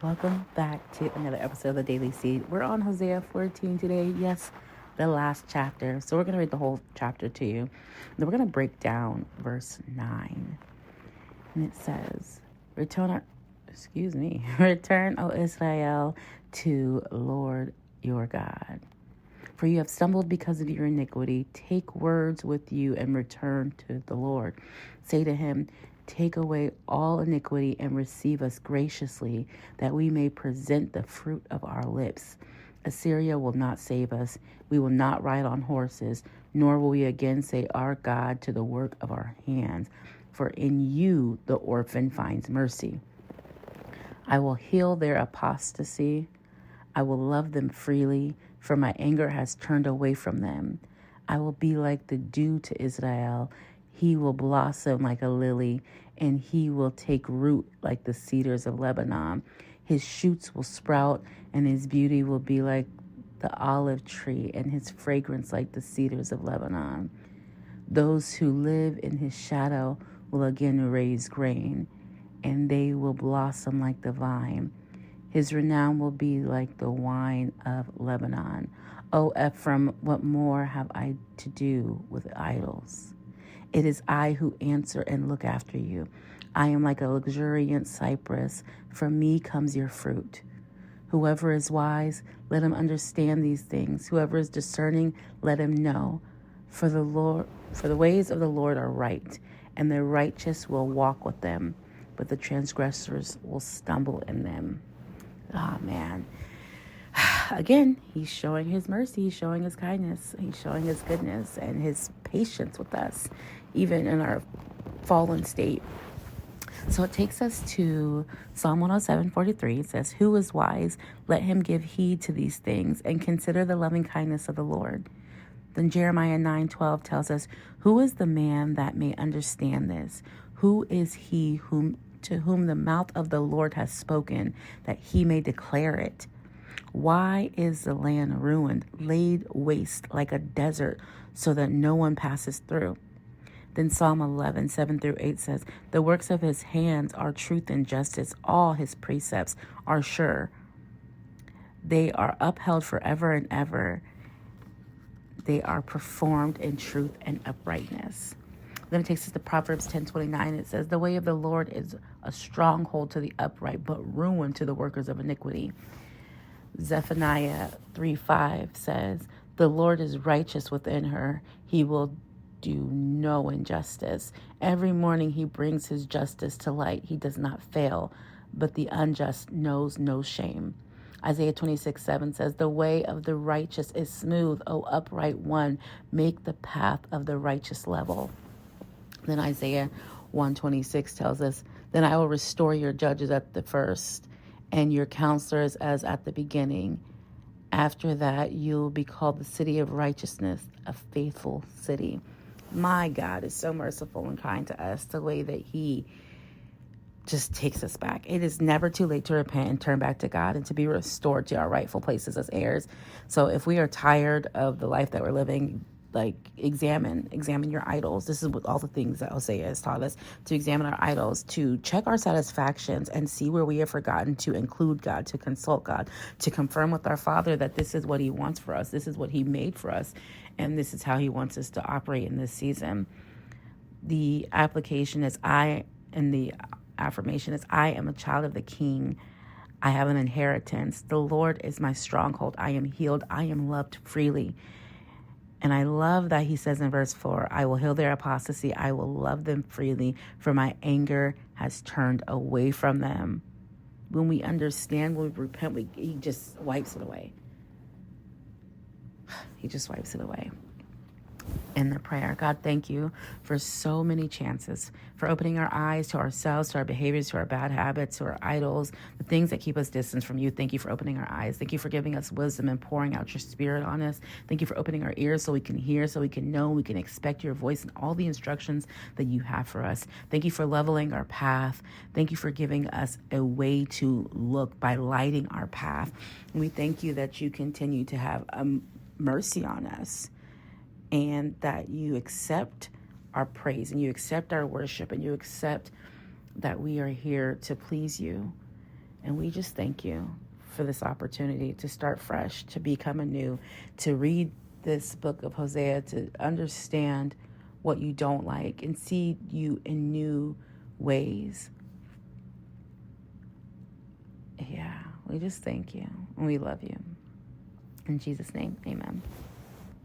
Welcome back to another episode of the Daily Seed. We're on Hosea 14 today. Yes, the last chapter. So we're going to read the whole chapter to you. Then we're going to break down verse 9. And it says, Return, O Israel, to Lord your God. For you have stumbled because of your iniquity. Take words with you and return to the Lord. Say to him, take away all iniquity and receive us graciously, that we may present the fruit of our lips. Assyria will not save us. We will not ride on horses, nor will we again say, our God, to the work of our hands. For in you the orphan finds mercy. I will heal their apostasy. I will love them freely, for my anger has turned away from them. I will be like the dew to Israel. He will blossom like a lily, and he will take root like the cedars of Lebanon. His shoots will sprout, and his beauty will be like the olive tree, and his fragrance like the cedars of Lebanon. Those who live in his shadow will again raise grain, and they will blossom like the vine. His renown will be like the wine of Lebanon. O Ephraim, what more have I to do with idols? It is I who answer and look after you. I am like a luxuriant cypress. From me comes your fruit. Whoever is wise, let him understand these things. Whoever is discerning, let him know. For the ways of the Lord are right, and the righteous will walk with them, but the transgressors will stumble in them. Oh, man. Again, he's showing his mercy, he's showing his kindness, he's showing his goodness and his patience with us, even in our fallen state. So it takes us to Psalm 107:43. It says, who is wise? Let him give heed to these things and consider the loving kindness of the Lord. Then Jeremiah 9:12 tells us, who is the man that may understand this? Who is he to whom the mouth of the Lord has spoken, that he may declare it? Why is the land ruined, laid waste like a desert, so that no one passes through? Then Psalm 11:7-8 says, the works of his hands are truth and justice. All his precepts are sure. They are upheld forever and ever. They are performed in truth and uprightness. Then it takes us to Proverbs 10:29. It says, the way of the Lord is a stronghold to the upright, but ruin to the workers of iniquity. Zephaniah 3:5 says, the Lord is righteous within her. He will do no injustice. Every morning he brings his justice to light. He does not fail, but the unjust knows no shame. Isaiah 26:7 says, the way of the righteous is smooth, O upright one, make the path of the righteous level. Then Isaiah 1:26 tells us, then I will restore your judges at the first, and your counselors as at the beginning. After that, you'll be called the city of righteousness, a faithful city. My God is so merciful and kind to us, the way that he just takes us back. It is never too late to repent and turn back to God and to be restored to our rightful places as heirs. So if we are tired of the life that we're living, like examine your idols. This is what all the things that Hosea has taught us, to examine our idols, to check our satisfactions and see where we have forgotten to include God, to consult God, to confirm with our Father that this is what he wants for us. This is what he made for us. And this is how he wants us to operate in this season. The application is the affirmation is, I am a child of the King. I have an inheritance. The Lord is my stronghold. I am healed. I am loved freely. And I love that he says in verse 4, I will heal their apostasy. I will love them freely, for my anger has turned away from them. When we understand, when we repent, he just wipes it away. He just wipes it away. In the prayer, God, thank you for so many chances, for opening our eyes to ourselves, to our behaviors, to our bad habits, to our idols, the things that keep us distant from you. Thank you for opening our eyes. Thank you for giving us wisdom and pouring out your spirit on us. Thank you for opening our ears so we can hear, so we can know, we can expect your voice and all the instructions that you have for us. Thank you for leveling our path. Thank you for giving us a way to look by lighting our path. And we thank you that you continue to have mercy on us, and that you accept our praise and you accept our worship and you accept that we are here to please you. And we just thank you for this opportunity to start fresh, to become anew, to read this book of Hosea, to understand what you don't like and see you in new ways. Yeah, we just thank you and we love you. In Jesus' name, amen.